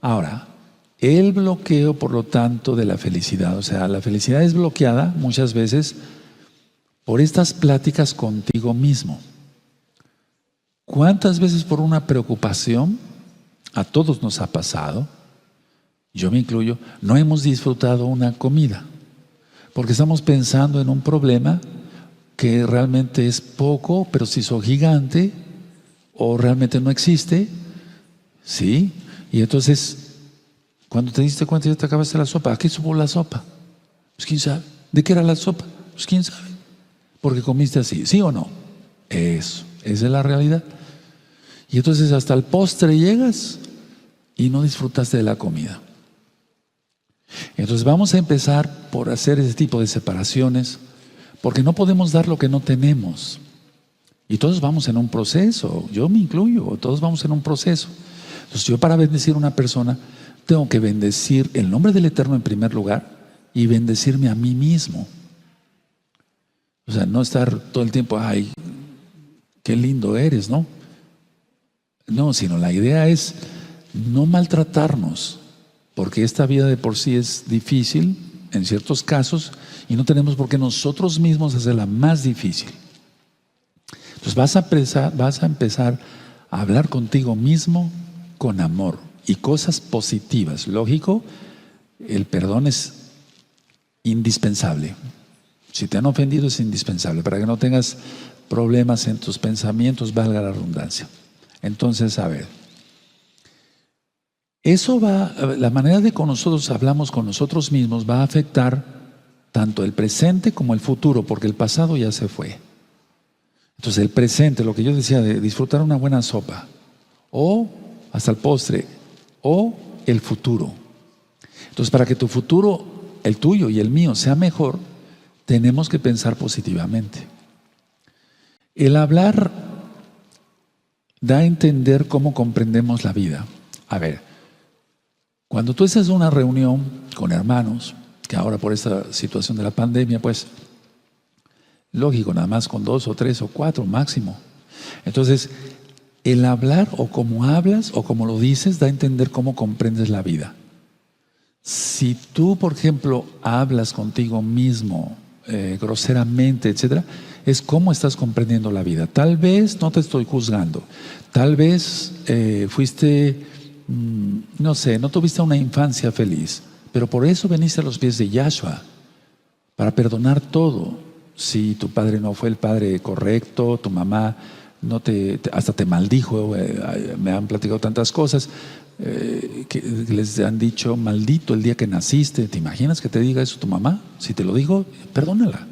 Ahora, el bloqueo, por lo tanto, de la felicidad, o sea, la felicidad es bloqueada muchas veces por estas pláticas contigo mismo. ¿Cuántas veces por una preocupación, a todos nos ha pasado, yo me incluyo, no hemos disfrutado una comida? Porque estamos pensando en un problema que realmente es poco, pero se hizo gigante, o realmente no existe, ¿sí? Y entonces, cuando te diste cuenta ya te acabaste la sopa. ¿A qué supo la sopa? Pues quién sabe. ¿De qué era la sopa? Pues quién sabe. Porque comiste así, ¿sí o no? Eso, esa es la realidad. Y entonces hasta el postre llegas y no disfrutaste de la comida. Entonces vamos a empezar por hacer ese tipo de separaciones, porque no podemos dar lo que no tenemos. Y todos vamos en un proceso, yo me incluyo, todos vamos en un proceso. Entonces yo para bendecir a una persona tengo que bendecir el nombre del Eterno en primer lugar y bendecirme a mí mismo. O sea, no estar todo el tiempo, ay, qué lindo eres, ¿no? No, sino la idea es no maltratarnos, porque esta vida de por sí es difícil en ciertos casos y no tenemos por qué nosotros mismos hacerla más difícil. Entonces vas a empezar a hablar contigo mismo con amor y cosas positivas. Lógico, el perdón es indispensable. Si te han ofendido es indispensable para que no tengas problemas en tus pensamientos, valga la redundancia. Entonces, a ver, la manera de que nosotros hablamos con nosotros mismos va a afectar tanto el presente como el futuro, porque el pasado ya se fue. Entonces el presente, lo que yo decía de disfrutar una buena sopa, o hasta el postre, o el futuro. Entonces para que tu futuro, el tuyo y el mío, sea mejor, tenemos que pensar positivamente. El hablar da a entender cómo comprendemos la vida. A ver, cuando tú estás en una reunión con hermanos, que ahora por esta situación de la pandemia, pues lógico, nada más con 2 o 3 o 4 máximo. Entonces, el hablar o como hablas o como lo dices da a entender cómo comprendes la vida. Si tú, por ejemplo, hablas contigo mismo groseramente, etcétera, es cómo estás comprendiendo la vida. Tal vez no te estoy juzgando, tal vez fuiste, no sé, no tuviste una infancia feliz, pero por eso veniste a los pies de Yahshua, para perdonar todo. si tu padre no fue el padre correcto, tu mamá hasta te maldijo, me han platicado tantas cosas, que les han dicho maldito el día que naciste. ¿Te imaginas que te diga eso tu mamá? Si te lo dijo, perdónala.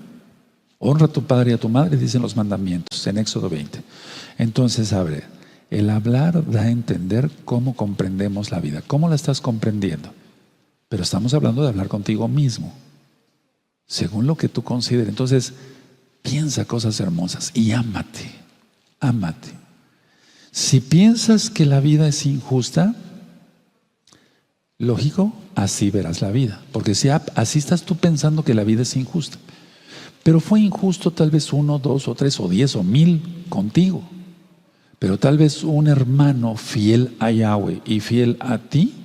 Honra a tu padre y a tu madre, dicen los mandamientos en Éxodo 20. Entonces, a ver, el hablar da a entender cómo comprendemos la vida, cómo la estás comprendiendo. Pero estamos hablando de hablar contigo mismo, según lo que tú consideres. Entonces, piensa cosas hermosas y ámate, ámate. Si piensas que la vida es injusta, lógico, así verás la vida. Porque si así estás tú pensando que la vida es injusta, pero fue injusto tal vez 1, 2 o 3 o 10 o 1000 contigo. Pero tal vez un hermano fiel a Yahweh y fiel a ti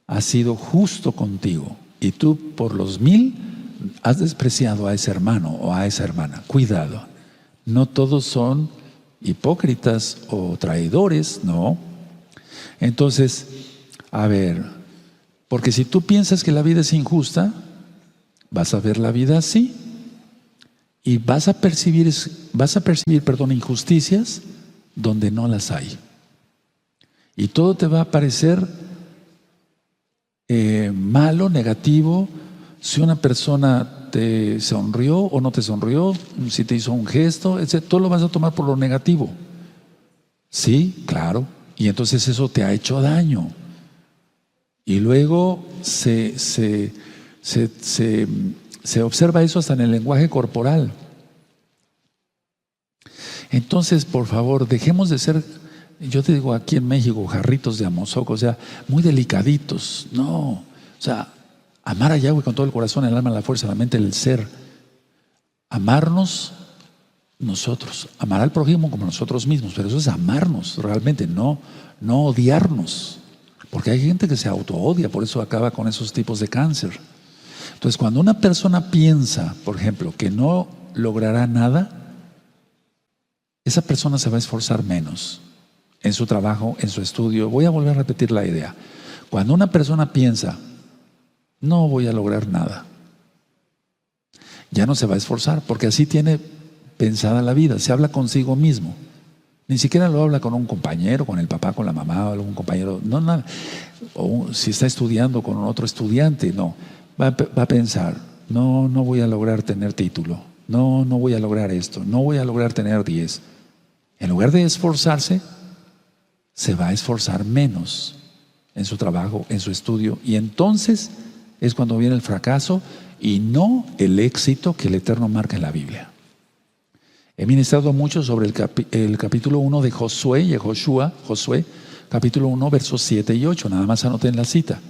ha sido justo contigo. Y tú por los 1000 has despreciado a ese hermano o a esa hermana. Cuidado. No todos son hipócritas o traidores, no. Entonces, a ver, porque si tú piensas que la vida es injusta, vas a ver la vida así. Y vas a percibir, injusticias donde no las hay. Y todo te va a parecer malo, negativo. Si una persona te sonrió o no te sonrió, si te hizo un gesto, etc., todo lo vas a tomar por lo negativo. Sí, claro. Y entonces eso te ha hecho daño. Y luego se observa eso hasta en el lenguaje corporal. Entonces, por favor, dejemos de ser, yo te digo aquí en México, jarritos de amozoco, o sea, muy delicaditos. No, o sea, amar a Yahweh con todo el corazón, el alma, la fuerza, la mente, el ser. Amarnos nosotros, amar al prójimo como nosotros mismos, pero eso es amarnos realmente, no odiarnos. Porque hay gente que se auto-odia, por eso acaba con esos tipos de cáncer. Entonces, cuando una persona piensa, por ejemplo, que no logrará nada, esa persona se va a esforzar menos en su trabajo, en su estudio. Voy a volver a repetir la idea. Cuando una persona piensa, no voy a lograr nada, ya no se va a esforzar, porque así tiene pensada la vida. Se habla consigo mismo. Ni siquiera lo habla con un compañero, con el papá, con la mamá, o algún compañero. No, nada. O si está estudiando con otro estudiante, no. Va a pensar, no voy a lograr tener título. No voy a lograr esto. No voy a lograr tener 10. En lugar de esforzarse, se va a esforzar menos en su trabajo, en su estudio. Y entonces es cuando viene el fracaso y no el éxito que el Eterno marca en la Biblia. He ministrado mucho sobre el capítulo 1 de Josué, capítulo 1, versos 7 y 8. Nada más anoten la cita.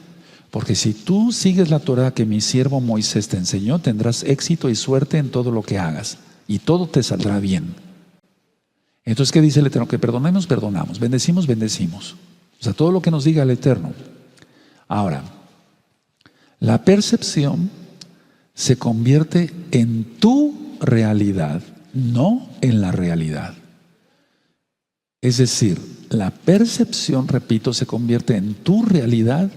Porque si tú sigues la Torah que mi siervo Moisés te enseñó, tendrás éxito y suerte en todo lo que hagas. Y todo te saldrá bien. Entonces, ¿qué dice el Eterno? Que perdonemos, perdonamos. Bendecimos, bendecimos. O sea, todo lo que nos diga el Eterno. Ahora, la percepción se convierte en tu realidad, no en la realidad. Es decir, la percepción, repito, se convierte en tu realidad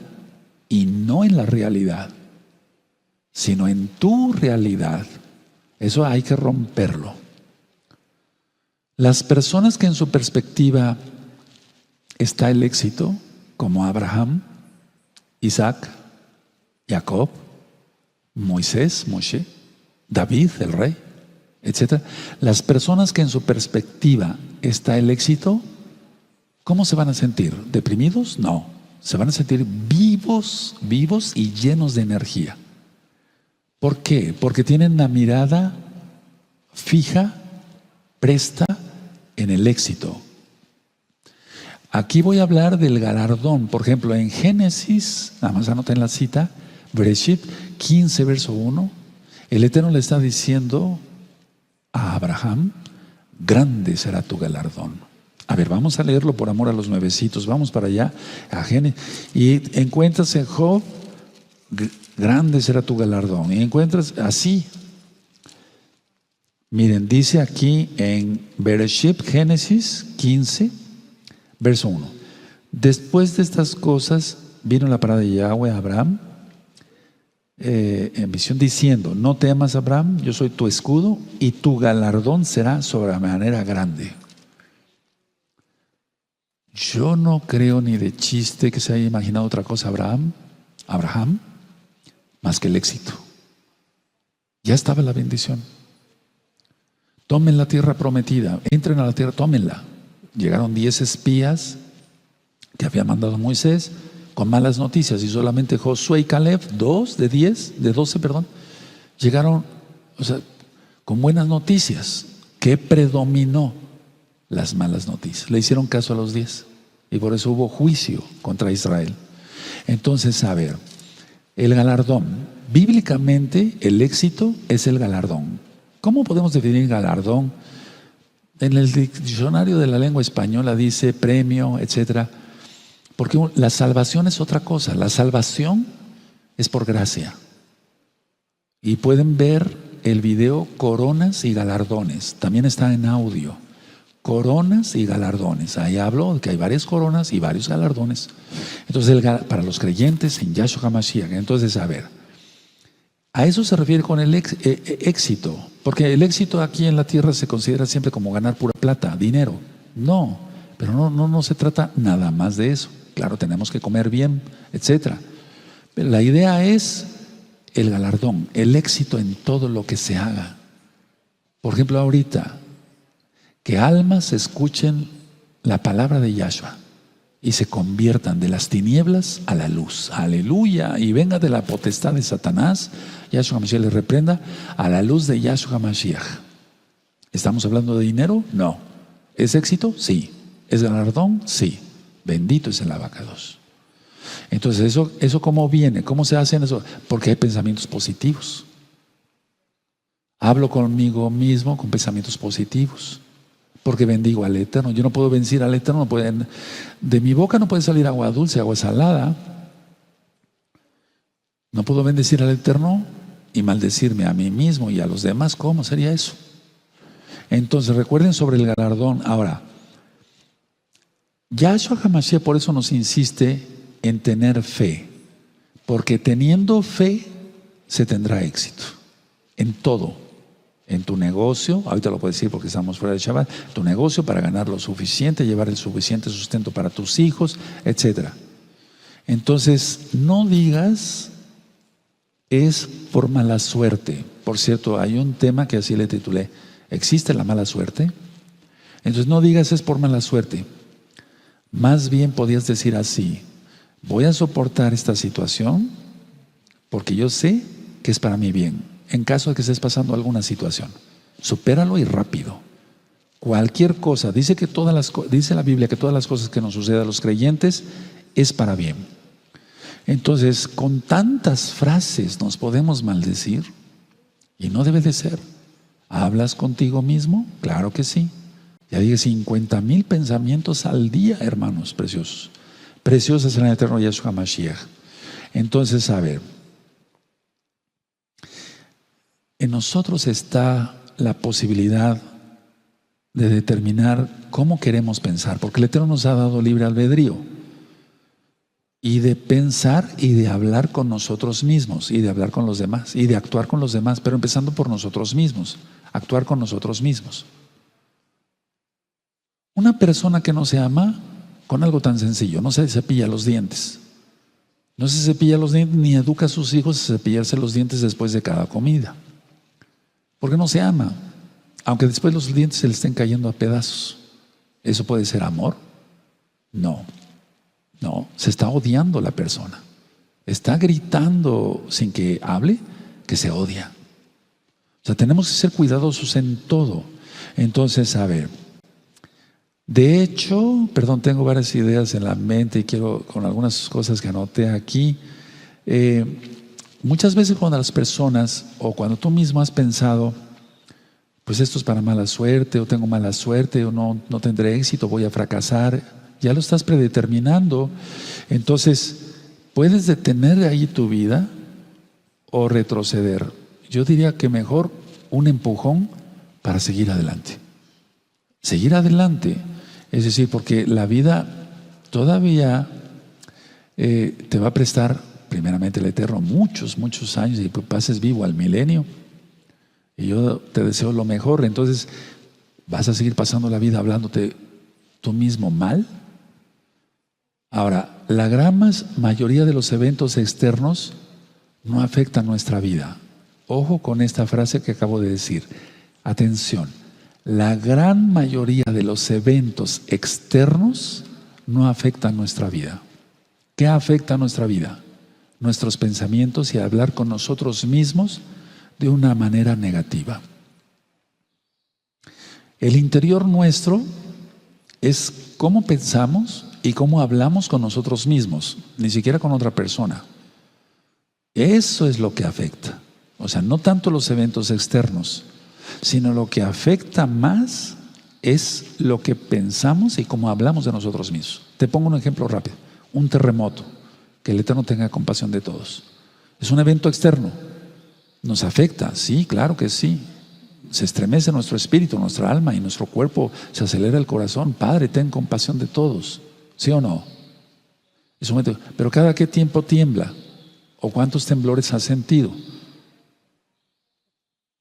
y no en la realidad, sino en tu realidad. Eso hay que romperlo. Las personas que en su perspectiva está el éxito, como Abraham, Isaac, Jacob, Moisés, Moshe, David, el rey, etc. Las personas que en su perspectiva está el éxito, ¿cómo se van a sentir? ¿Deprimidos? No. Se van a sentir vivos y llenos de energía. ¿Por qué? Porque tienen la mirada fija, presta en el éxito. Aquí voy a hablar del galardón. Por ejemplo, en Génesis, nada más anoten la cita, Bereshit 15, verso 1, el Eterno le está diciendo a Abraham, grande será tu galardón. A ver, vamos a leerlo por amor a los nuevecitos. Vamos para allá, a Génesis. Y encuentras en Job, grande será tu galardón. Y encuentras así. Miren, dice aquí en Bereshit, Génesis 15, verso 1. Después de estas cosas, vino la palabra de Yahweh a Abraham en visión diciendo: no temas, Abraham, yo soy tu escudo y tu galardón será sobremanera grande. Yo no creo ni de chiste que se haya imaginado otra cosa Abraham, más que el éxito. Ya estaba la bendición. Tomen la tierra prometida, entren a la tierra, tómenla. Llegaron 10 espías que había mandado Moisés con malas noticias, y solamente Josué y Caleb, 2 de 10, de 12, perdón, llegaron, con buenas noticias. ¿Qué predominó? Las malas noticias. Le hicieron caso a los 10 y por eso hubo juicio contra Israel. Entonces, a ver, el galardón. Bíblicamente, el éxito es el galardón. ¿Cómo podemos definir galardón? En el diccionario de la lengua española dice premio, etcétera. Porque la salvación es otra cosa. La salvación es por gracia. Y pueden ver el video Coronas y Galardones. También está en audio. Coronas y galardones. Ahí hablo de que hay varias coronas y varios galardones. Entonces, para los creyentes en Yahshua HaMashiach. Entonces, a ver, a eso se refiere con el éxito. Porque el éxito aquí en la tierra se considera siempre como ganar pura plata, dinero. No, pero no se trata nada más de eso. Claro, tenemos que comer bien, etcétera. Pero la idea es el galardón, el éxito en todo lo que se haga. Por ejemplo, ahorita, que almas escuchen la palabra de Yahshua y se conviertan de las tinieblas a la luz. Aleluya. Y venga de la potestad de Satanás, Yahshua HaMashiach le reprenda, a la luz de Yahshua HaMashiach. ¿Estamos hablando de dinero? No. ¿Es éxito? Sí. ¿Es galardón? Sí. Bendito es el abacados. Entonces, ¿eso cómo viene? ¿Cómo se hace eso? Porque hay pensamientos positivos. Hablo conmigo mismo con pensamientos positivos. Porque bendigo al Eterno. Yo no puedo bendecir al Eterno. De mi boca no puede salir agua dulce, agua salada. No puedo bendecir al Eterno y maldecirme a mí mismo y a los demás. ¿Cómo sería eso? Entonces, recuerden sobre el galardón. Ahora, Yahshua HaMashiach por eso nos insiste en tener fe. Porque teniendo fe se tendrá éxito. En todo. En tu negocio, ahorita lo puedo decir porque estamos fuera de Shabbat, tu negocio para ganar lo suficiente, llevar el suficiente sustento para tus hijos, etc. Entonces, no digas es por mala suerte. Por cierto, hay un tema que así le titulé: ¿existe la mala suerte? Entonces, no digas es por mala suerte. Más bien podías decir así: voy a soportar esta situación porque yo sé que es para mi bien. En caso de que estés pasando alguna situación, supéralo y rápido. Cualquier cosa, dice la Biblia que todas las cosas que nos suceden a los creyentes es para bien. Entonces, con tantas frases nos podemos maldecir y no debe de ser. ¿Hablas contigo mismo? Claro que sí. Ya dije 50,000 pensamientos al día, hermanos preciosos. Preciosos será el eterno Yahshua HaMashiach. Entonces, a ver, en nosotros está la posibilidad de determinar cómo queremos pensar, porque el Eterno nos ha dado libre albedrío, y de pensar y de hablar con nosotros mismos, y de hablar con los demás, y de actuar con los demás, pero empezando por nosotros mismos, actuar con nosotros mismos. Una persona que no se ama, con algo tan sencillo, no se cepilla los dientes. No se cepilla los dientes ni educa a sus hijos a cepillarse los dientes después de cada comida. Porque no se ama, aunque después los dientes se le estén cayendo a pedazos. ¿Eso puede ser amor? No, se está odiando la persona. Está gritando sin que hable que se odia. O sea, tenemos que ser cuidadosos en todo. Entonces, a ver, de hecho, tengo varias ideas en la mente y quiero, con algunas cosas que anoté aquí. Muchas veces cuando las personas o cuando tú mismo has pensado, pues esto es para mala suerte, o tengo mala suerte, o no tendré éxito, voy a fracasar, ya lo estás predeterminando. Entonces, puedes detener ahí tu vida o retroceder. Yo diría que mejor un empujón para seguir adelante. Seguir adelante, es decir, porque la vida todavía te va a prestar primeramente el Eterno muchos, muchos años y pues pases vivo al milenio. Y yo te deseo lo mejor. Entonces, ¿vas a seguir pasando la vida hablándote tú mismo mal? Ahora, la gran mayoría de los eventos externos no afectan nuestra vida. Ojo con esta frase que acabo de decir. Atención, la gran mayoría de los eventos externos no afectan nuestra vida. ¿Qué afecta nuestra vida? Nuestros pensamientos y hablar con nosotros mismos de una manera negativa. El interior nuestro es cómo pensamos y cómo hablamos con nosotros mismos, ni siquiera con otra persona. Eso es lo que afecta. O sea, no tanto los eventos externos, sino lo que afecta más es lo que pensamos y cómo hablamos de nosotros mismos. Te pongo un ejemplo rápido. Un terremoto, que el Eterno tenga compasión de todos. Es un evento externo. ¿Nos afecta? Sí, claro que sí. Se estremece nuestro espíritu, nuestra alma y nuestro cuerpo, se acelera el corazón. Padre, ten compasión de todos. ¿Sí o no? Es un momento. Pero ¿cada qué tiempo tiembla? ¿O cuántos temblores has sentido?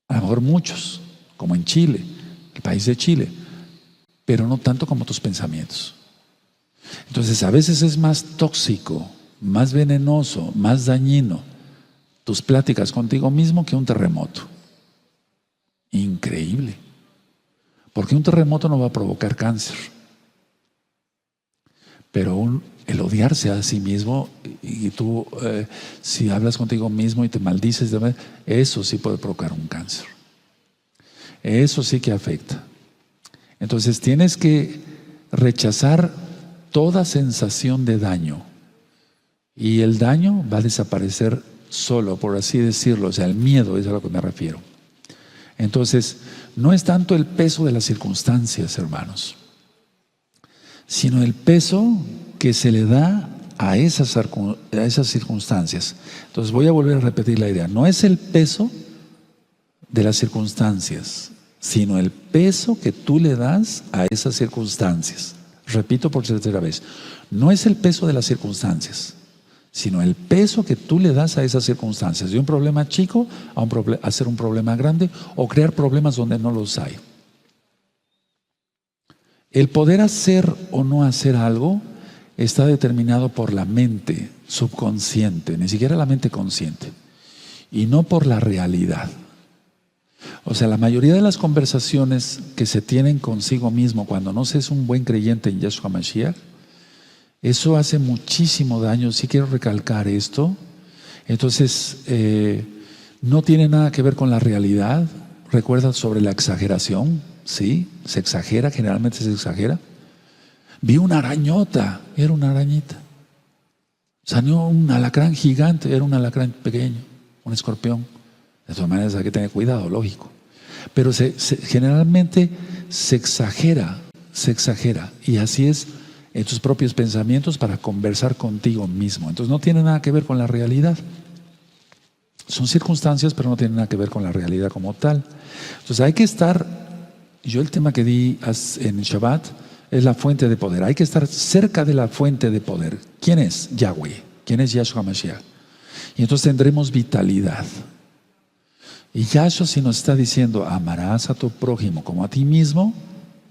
A lo mejor muchos, como en Chile, el país de Chile, pero no tanto como tus pensamientos. Entonces a veces es más tóxico, más venenoso, más dañino tus pláticas contigo mismo que un terremoto. Increíble. Porque un terremoto no va a provocar cáncer. Pero el odiarse a sí mismo y tú, si hablas contigo mismo y te maldices, eso sí puede provocar un cáncer. Eso sí que afecta. Entonces tienes que rechazar toda sensación de daño. Y el daño va a desaparecer solo, por así decirlo. O sea, el miedo es a lo que me refiero. Entonces, no es tanto el peso de las circunstancias, hermanos, sino el peso que se le da a esas circunstancias. Entonces voy a volver a repetir la idea. No es el peso de las circunstancias, sino el peso que tú le das a esas circunstancias. Repito por tercera vez. No es el peso de las circunstancias, sino el peso que tú le das a esas circunstancias. De un problema chico a hacer un problema grande o crear problemas donde no los hay. El poder hacer o no hacer algo está determinado por la mente subconsciente, ni siquiera la mente consciente, y no por la realidad. O sea, la mayoría de las conversaciones que se tienen consigo mismo cuando no se es un buen creyente en Yeshua Mashiach, eso hace muchísimo daño. Sí quiero recalcar esto. Entonces, no tiene nada que ver con la realidad. ¿Recuerdan sobre la exageración? Sí, se exagera, generalmente se exagera. Vi una arañota, era una arañita. Salió un alacrán gigante, era un alacrán pequeño, un escorpión. De todas maneras hay que tener cuidado, lógico. Pero generalmente se exagera. Y así es en tus propios pensamientos para conversar contigo mismo. Entonces no tiene nada que ver con la realidad. Son circunstancias, pero no tienen nada que ver con la realidad como tal. Entonces hay que estar, yo el tema que di en Shabbat es la fuente de poder. Hay que estar cerca de la fuente de poder. ¿Quién es? Yahweh. ¿Quién es Yahshua Mashiach? Y entonces tendremos vitalidad. Y Yahshua, si nos está diciendo amarás a tu prójimo como a ti mismo,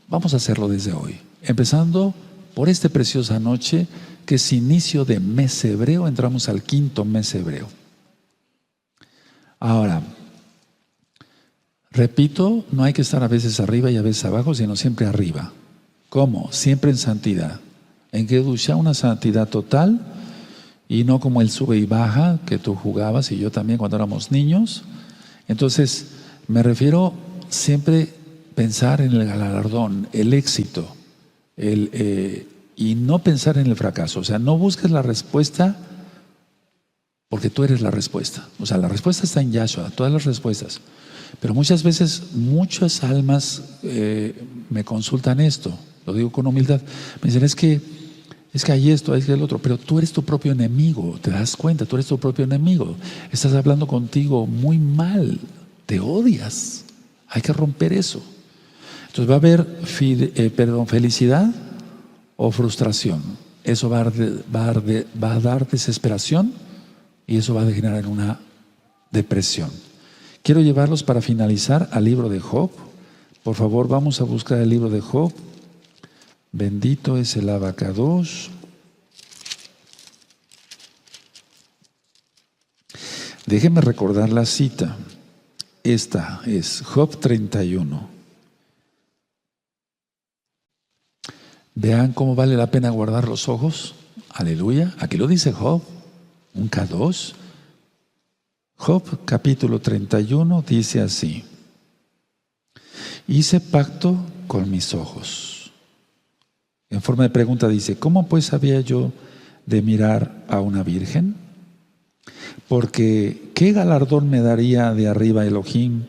vamos a hacerlo desde hoy. Empezando por esta preciosa noche que es inicio de mes hebreo, entramos al 5º mes hebreo. Ahora, repito, no hay que estar a veces arriba y a veces abajo, sino siempre arriba. ¿Cómo? Siempre en santidad. En Kedusha, una santidad total y no como el sube y baja que tú jugabas y yo también cuando éramos niños. Entonces, me refiero siempre pensar en el galardón, el éxito, y no pensar en el fracaso. O sea, no busques la respuesta porque tú eres la respuesta. O sea, la respuesta está en Yahshua, todas las respuestas. Pero muchas veces, muchas almas me consultan esto, lo digo con humildad. Me dicen, es que hay esto, es que el otro, pero tú eres tu propio enemigo, te das cuenta, tú eres tu propio enemigo. Estás hablando contigo muy mal, te odias. Hay que romper eso. Entonces va a haber felicidad o frustración. Eso va a dar desesperación y eso va a degenerar en una depresión. Quiero llevarlos para finalizar al libro de Job. Por favor, vamos a buscar el libro de Job. Bendito es el abacados. Déjenme recordar la cita. Esta es Job 31. Vean cómo vale la pena guardar los ojos. Aleluya. Aquí lo dice Job, un K2. Job capítulo 31 dice así: hice pacto con mis ojos. En forma de pregunta dice: ¿cómo pues había yo de mirar a una virgen? Porque ¿qué galardón me daría de arriba Elohim?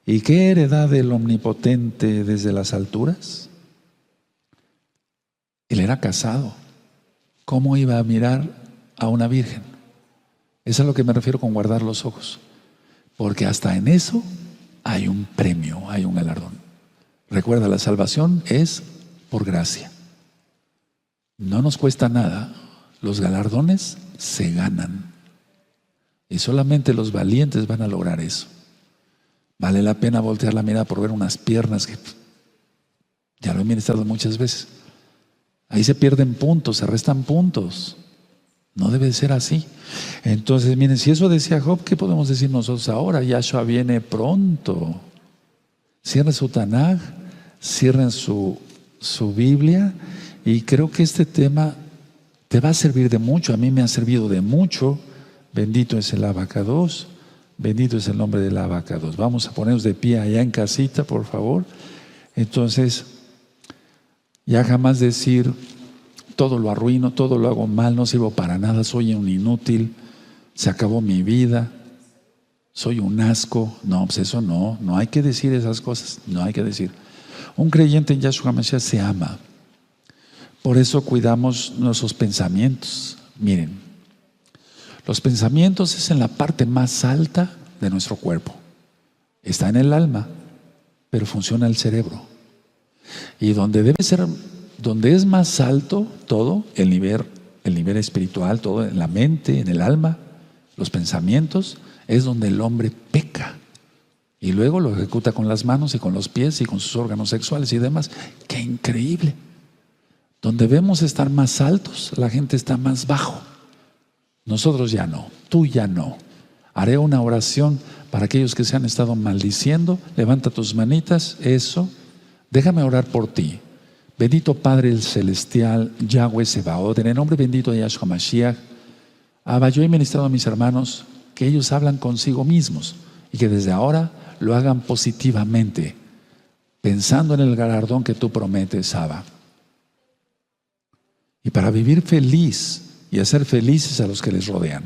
¿Y qué heredad del Omnipotente desde las alturas? Él era casado. ¿Cómo iba a mirar a una virgen? Eso es a lo que me refiero con guardar los ojos. Porque hasta en eso hay un premio, hay un galardón. Recuerda, la salvación es por gracia. No nos cuesta nada. Los galardones se ganan. Y solamente los valientes van a lograr eso. Vale la pena voltear la mirada por ver unas piernas que ya lo he ministrado muchas veces. Ahí se pierden puntos, se restan puntos. No debe ser así. Entonces, miren, si eso decía Job, ¿qué podemos decir nosotros ahora? Yahshua viene pronto. Cierren su Tanaj, cierren su Biblia, y creo que este tema te va a servir de mucho. A mí me ha servido de mucho. Bendito es el abacados. Bendito es el nombre del abacados. Vamos a ponernos de pie allá en casita, por favor. Entonces, ya jamás decir: todo lo arruino, todo lo hago mal, no sirvo para nada, soy un inútil, se acabó mi vida, soy un asco. No, pues eso no hay que decir esas cosas, no hay que decir. Un creyente en Yahshua Mashiach se ama. Por eso cuidamos nuestros pensamientos. Miren, los pensamientos es en la parte más alta de nuestro cuerpo. Está en el alma, pero funciona el cerebro. Y donde debe ser, donde es más alto todo, el nivel espiritual, todo en la mente, en el alma, los pensamientos, es donde el hombre peca. Y luego lo ejecuta con las manos y con los pies y con sus órganos sexuales y demás. ¡Qué increíble! Donde vemos estar más altos, la gente está más bajo. Nosotros ya no, tú ya no. Haré una oración para aquellos que se han estado maldiciendo. Levanta tus manitas, eso. Déjame orar por ti. Bendito Padre el Celestial, Yahweh Sebaot, en el nombre bendito de Yahshua Mashiach. Abba, yo he ministrado a mis hermanos que ellos hablan consigo mismos y que desde ahora lo hagan positivamente, pensando en el galardón que tú prometes, Abba. Y para vivir feliz y hacer felices a los que les rodean.